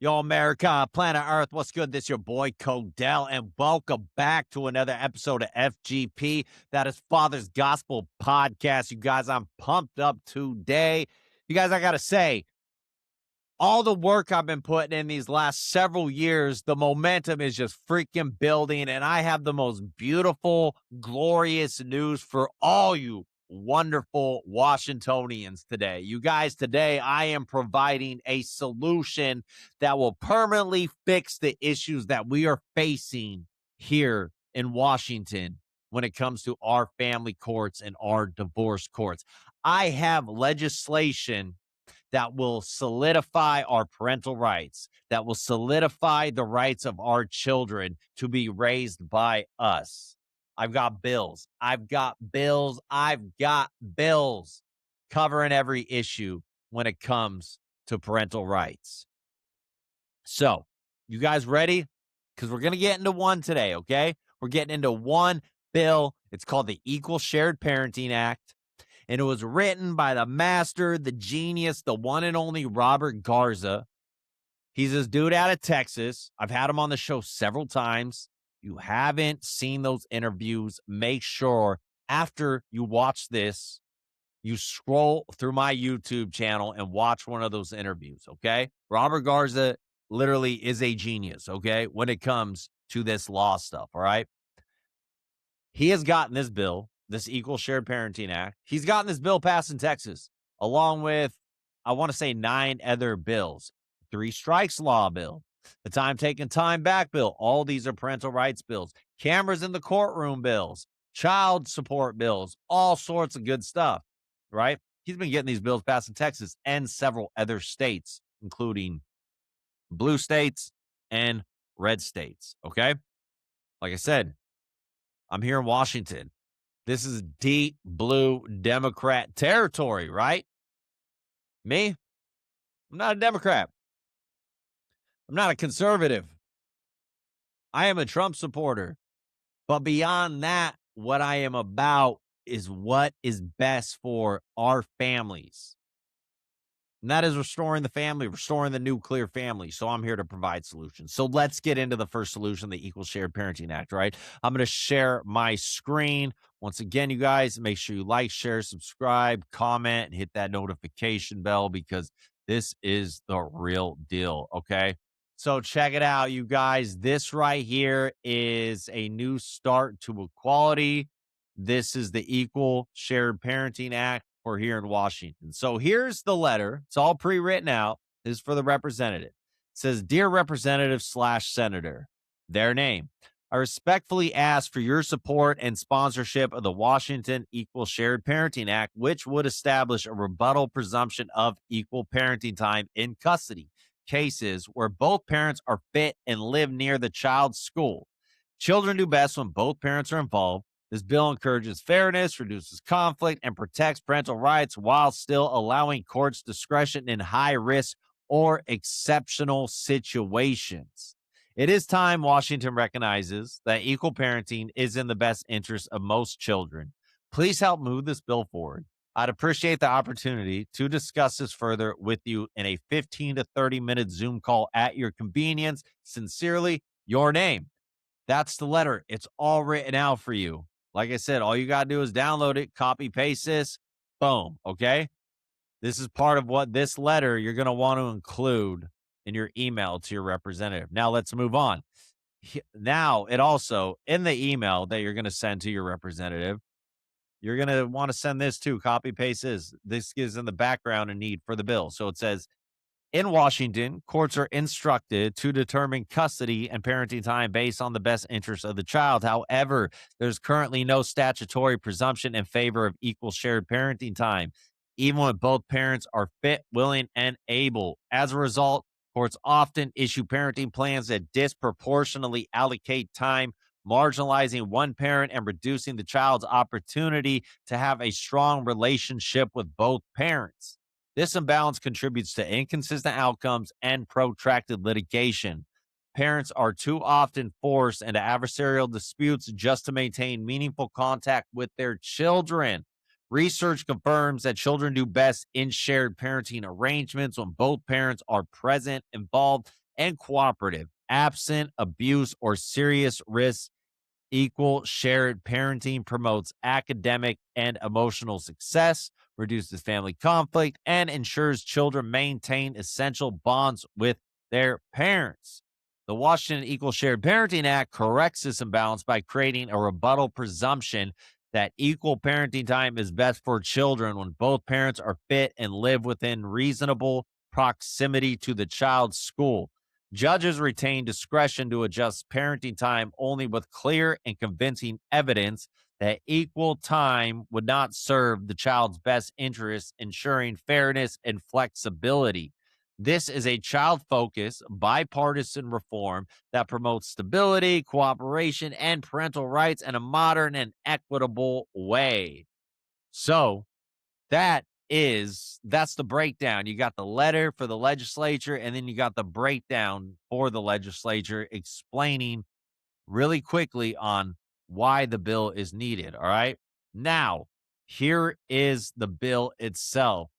Yo, America, planet Earth, what's good? This your boy Codell, and welcome back to another episode of FGP. That is Father's Gospel Podcast. You guys, I'm pumped up today. You guys, I gotta say, all the work I've been putting in these last several years, the momentum is just freaking building, and I have the most beautiful, glorious news for all you wonderful Washingtonians today. You guys, today I am providing a solution that will permanently fix the issues that we are facing here in Washington when it comes to our family courts and our divorce courts. I have legislation that will solidify our parental rights, that will solidify the rights of our children to be raised by us. I've got bills. I've got bills. I've got bills covering every issue when it comes to parental rights. So, you guys ready? Because we're going to get into one today, okay? We're getting into one bill. It's called the Equal Shared Parenting Act. And it was written by the master, the genius, the one and only Robert Garza. He's this dude out of Texas. I've had him on the show several times. You haven't seen those interviews, make sure after you watch this, you scroll through my YouTube channel and watch one of those interviews, okay? Robert Garza literally is a genius, okay, when it comes to this law stuff, all right? He has gotten this bill, this Equal Shared Parenting Act. He's gotten this bill passed in Texas, along with, I want to say, 9 other bills. 3 strikes law bill, the time taken time back bill. All these are parental rights bills. Cameras in the courtroom bills, child support bills, all sorts of good stuff, right? He's been getting these bills passed in Texas and several other states, including blue states and red states, okay? Like I said, I'm here in Washington. This is deep blue Democrat territory, right? Me? I'm not a Democrat. I'm not a conservative. I am a Trump supporter. But beyond that, what I am about is what is best for our families. And that is restoring the family, restoring the nuclear family. So I'm here to provide solutions. So let's get into the first solution, the Equal Shared Parenting Act, right? I'm going to share my screen. Once again, you guys, make sure you like, share, subscribe, comment, and hit that notification bell because this is the real deal, okay? So check it out, you guys. This right here is a new start to equality. This is the Equal Shared Parenting Act for here in Washington. So here's the letter. It's all pre-written out. This is for the representative. It says, "Dear Representative slash Senator," their name. "I respectfully ask for your support and sponsorship of the Washington Equal Shared Parenting Act, which would establish a rebuttal presumption of equal parenting time in custody cases where both parents are fit and live near the child's school. Children do best when both parents are involved. This bill encourages fairness, reduces conflict, and protects parental rights while still allowing courts discretion in high risk or exceptional situations. It is time Washington recognizes that equal parenting is in the best interest of most children. Please help move this bill forward. I'd appreciate the opportunity to discuss this further with you in a 15 to 30-minute Zoom call at your convenience. Sincerely, your name." That's the letter. It's all written out for you. Like I said, all you got to do is download it, copy, paste this, boom. Okay. This is part of what this letter you're going to want to include in your email to your representative. Now let's move on. Now, it also, in the email that you're going to send to your representative, you're going to want to send this too. Copy, paste this. This gives in the background and need for the bill. So it says, "In Washington, courts are instructed to determine custody and parenting time based on the best interest of the child. However, there's currently no statutory presumption in favor of equal shared parenting time, even when both parents are fit, willing, and able. As a result, courts often issue parenting plans that disproportionately allocate time, marginalizing one parent and reducing the child's opportunity to have a strong relationship with both parents. This imbalance contributes to inconsistent outcomes and protracted litigation. Parents are too often forced into adversarial disputes just to maintain meaningful contact with their children. Research confirms that children do best in shared parenting arrangements when both parents are present, involved, and cooperative. Absent abuse or serious risk, equal shared parenting promotes academic and emotional success, reduces family conflict, and ensures children maintain essential bonds with their parents. The Washington Equal Shared Parenting Act corrects this imbalance by creating a rebuttal presumption that equal parenting time is best for children when both parents are fit and live within reasonable proximity to the child's school. Judges retain discretion to adjust parenting time only with clear and convincing evidence that equal time would not serve the child's best interests, ensuring fairness and flexibility. This is a child focused, bipartisan reform that promotes stability, cooperation, and parental rights in a modern and equitable way. So, that's the breakdown. You got the letter for the legislature, and then you got the breakdown for the legislature explaining really quickly on why the bill is needed. All right. Now, here is the bill itself.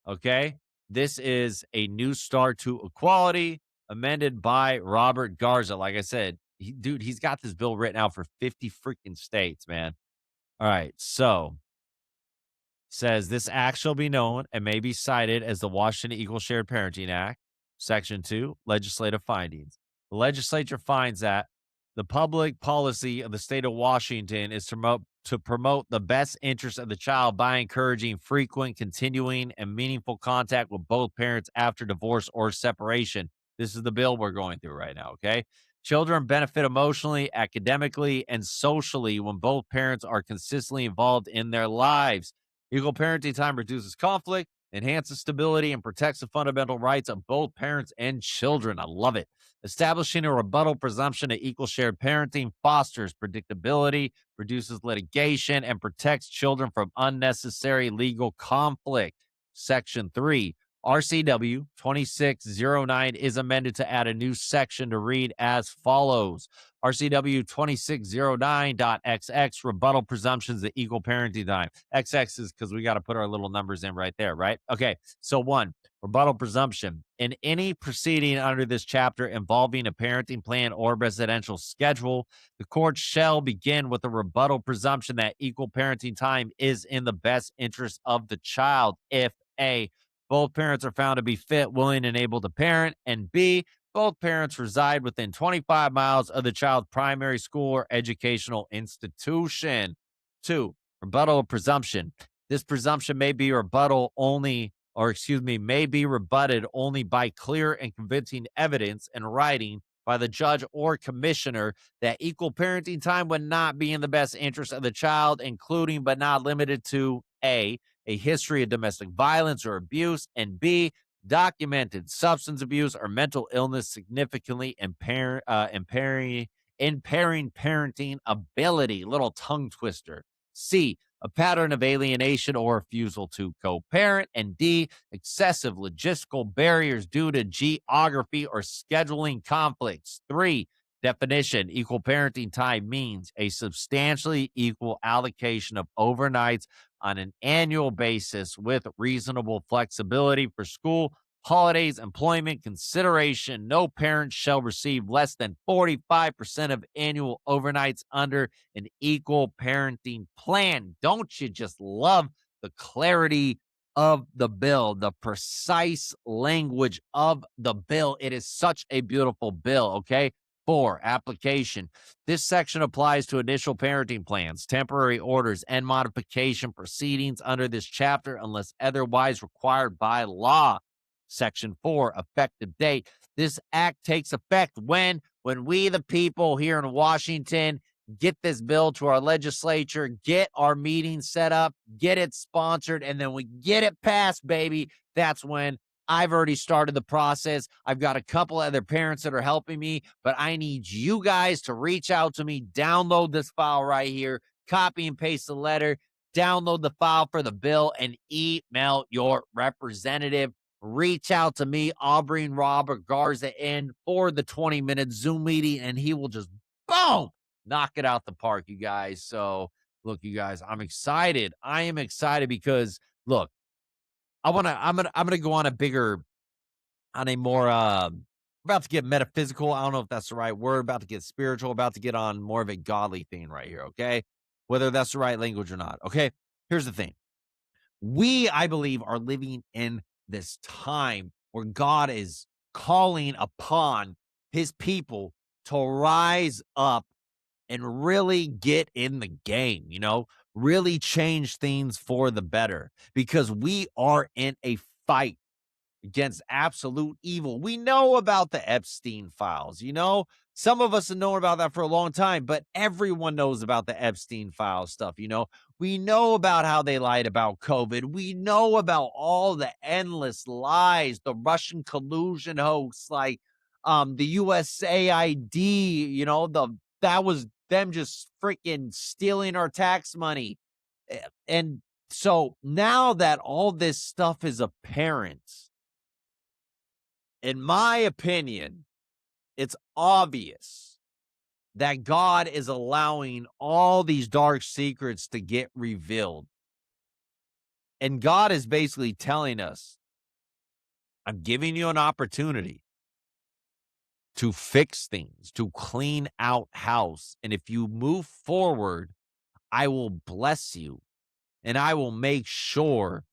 Okay. This is a new start to equality amended by Robert Garza. Like I said, dude, he's got this bill written out for 50 freaking states, man. All right. So, says this act shall be known and may be cited as the Washington Equal Shared Parenting Act. Section 2, legislative findings. The legislature finds that the public policy of the state of Washington is to promote the best interest of the child by encouraging frequent, continuing, and meaningful contact with both parents after divorce or separation. This is the bill we're going through right now, okay? Children benefit emotionally, academically, and socially when both parents are consistently involved in their lives. Equal parenting time reduces conflict, enhances stability, and protects the fundamental rights of both parents and children. I love it. Establishing a rebuttal presumption of equal shared parenting fosters predictability, reduces litigation, and protects children from unnecessary legal conflict. Section 3. RCW 2609 is amended to add a new section to read as follows. RCW 2609.XX rebuttal presumptions of equal parenting time. XX is because we got to put our little numbers in right there, right? Okay. So, one, rebuttal presumption. In any proceeding under this chapter involving a parenting plan or residential schedule, the court shall begin with a rebuttal presumption that equal parenting time is in the best interest of the child if A, both parents are found to be fit, willing, and able to parent, and B, both parents reside within 25 miles of the child's primary school or educational institution. 2, rebuttal of presumption. This presumption may be may be rebutted only by clear and convincing evidence in writing by the judge or commissioner that equal parenting time would not be in the best interest of the child, including but not limited to A, a history of domestic violence or abuse, and B, documented substance abuse or mental illness significantly impairing parenting ability. Little tongue twister. C, a pattern of alienation or refusal to co-parent, and D, excessive logistical barriers due to geography or scheduling conflicts. 3, definition: equal parenting time means a substantially equal allocation of overnights on an annual basis with reasonable flexibility for school, holidays, employment consideration. No parent shall receive less than 45% of annual overnights under an equal parenting plan. Don't you just love the clarity of the bill, the precise language of the bill? It is such a beautiful bill, okay? 4, application. This section applies to initial parenting plans, temporary orders, and modification proceedings under this chapter unless otherwise required by law. Section 4, effective date. This act takes effect when we, the people here in Washington, get this bill to our legislature, get our meeting set up, get it sponsored, and then we get it passed, baby. That's when I've already started the process. I've got a couple other parents that are helping me, but I need you guys to reach out to me, download this file right here, copy and paste the letter, download the file for the bill, and email your representative. Reach out to me, Aubrey and Robert Garza, in for the 20-minute Zoom meeting, and he will just, boom, knock it out the park, you guys. So, look, you guys, I'm excited. I am excited because, look, I'm gonna go on a more About to get metaphysical. I don't know if that's the right word. About to get spiritual. About to get on more of a godly thing right here. Okay. Whether that's the right language or not. Okay. Here's the thing. We, I believe, are living in this time where God is calling upon his people to rise up and really get in the game, really change things for the better because we are in a fight against absolute evil. We know about the Epstein files, Some of us have known about that for a long time, but everyone knows about the Epstein files stuff. We know about how they lied about COVID. We know about all the endless lies, the Russian collusion hoax, like the USAID, that was them just freaking stealing our tax money. And so now that all this stuff is apparent, in my opinion, it's obvious that God is allowing all these dark secrets to get revealed. And God is basically telling us, I'm giving you an opportunity to fix things, to clean out house. And if you move forward, I will bless you and I will make sure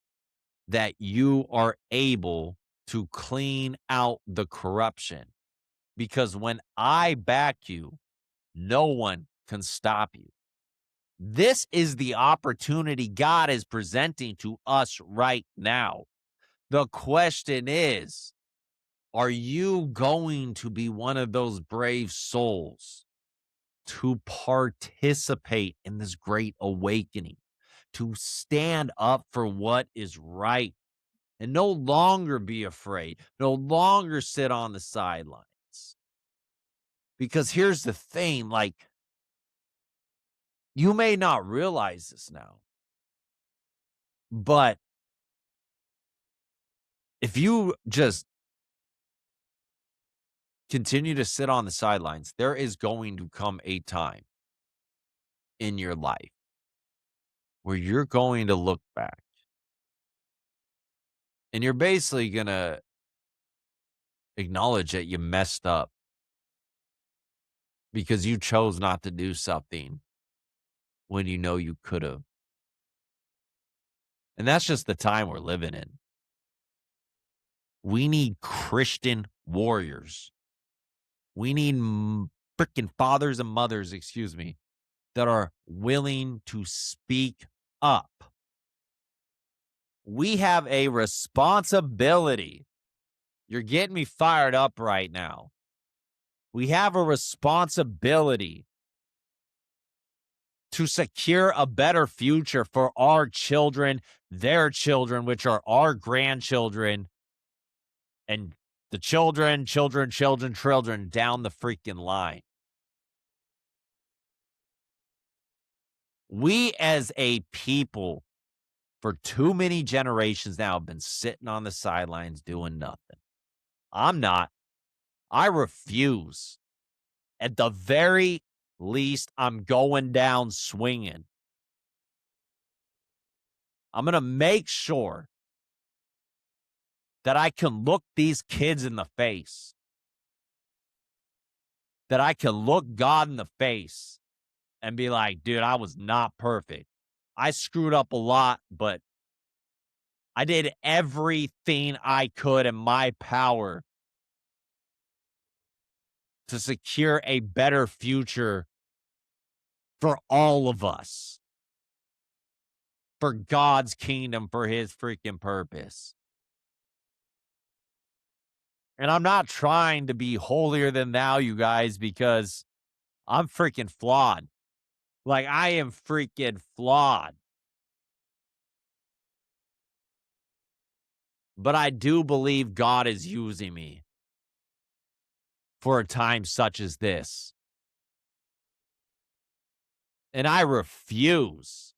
that you are able to clean out the corruption. Because when I back you, no one can stop you. This is the opportunity God is presenting to us right now. The question is, are you going to be one of those brave souls to participate in this great awakening, to stand up for what is right and no longer be afraid, no longer sit on the sidelines? Because here's the thing, like, you may not realize this now, but if you just continue to sit on the sidelines, there is going to come a time in your life where you're going to look back and you're basically going to acknowledge that you messed up because you chose not to do something when you know you could have. And that's just the time we're living in. We need Christian warriors. We need freaking fathers and mothers, that are willing to speak up. We have a responsibility. You're getting me fired up right now. We have a responsibility to secure a better future for our children, their children, which are our grandchildren, and the children down the freaking line. We as a people for too many generations now have been sitting on the sidelines doing nothing. I'm not. I refuse. At the very least, I'm going down swinging. I'm going to make sure that I can look these kids in the face, that I can look God in the face and be like, dude, I was not perfect. I screwed up a lot, but I did everything I could in my power to secure a better future for all of us, for God's kingdom, for his freaking purpose. And I'm not trying to be holier than thou, you guys, because I'm freaking flawed. Like, I am freaking flawed. But I do believe God is using me for a time such as this. And I refuse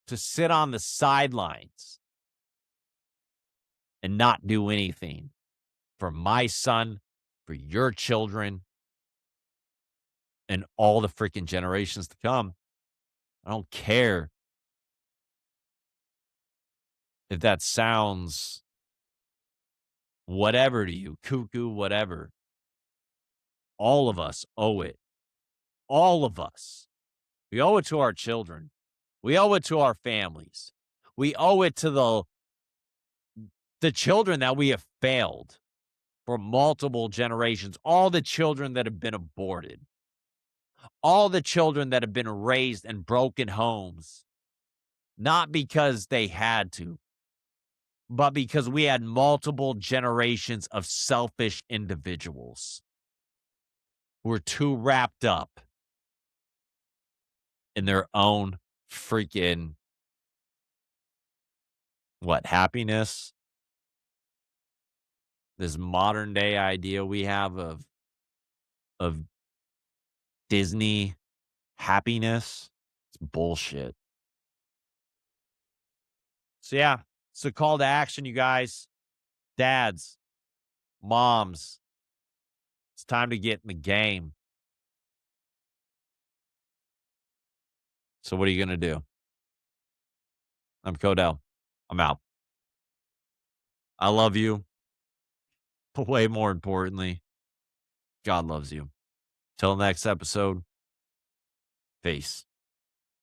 to sit on the sidelines and not do anything for my son, for your children, and all the freaking generations to come. I don't care if that sounds whatever to you, cuckoo, whatever. All of us owe it. All of us. We owe it to our children. We owe it to our families. We owe it to the children that we have failed for multiple generations, all the children that have been aborted, all the children that have been raised in broken homes, not because they had to, but because we had multiple generations of selfish individuals who were too wrapped up in their own freaking happiness, this modern day idea we have of Disney happiness. It's bullshit. So yeah, it's a call to action, you guys. Dads, moms, it's time to get in the game. So what are you gonna do? I'm Codell. I'm out. I love you. But way more importantly, God loves you. Till next episode. Peace.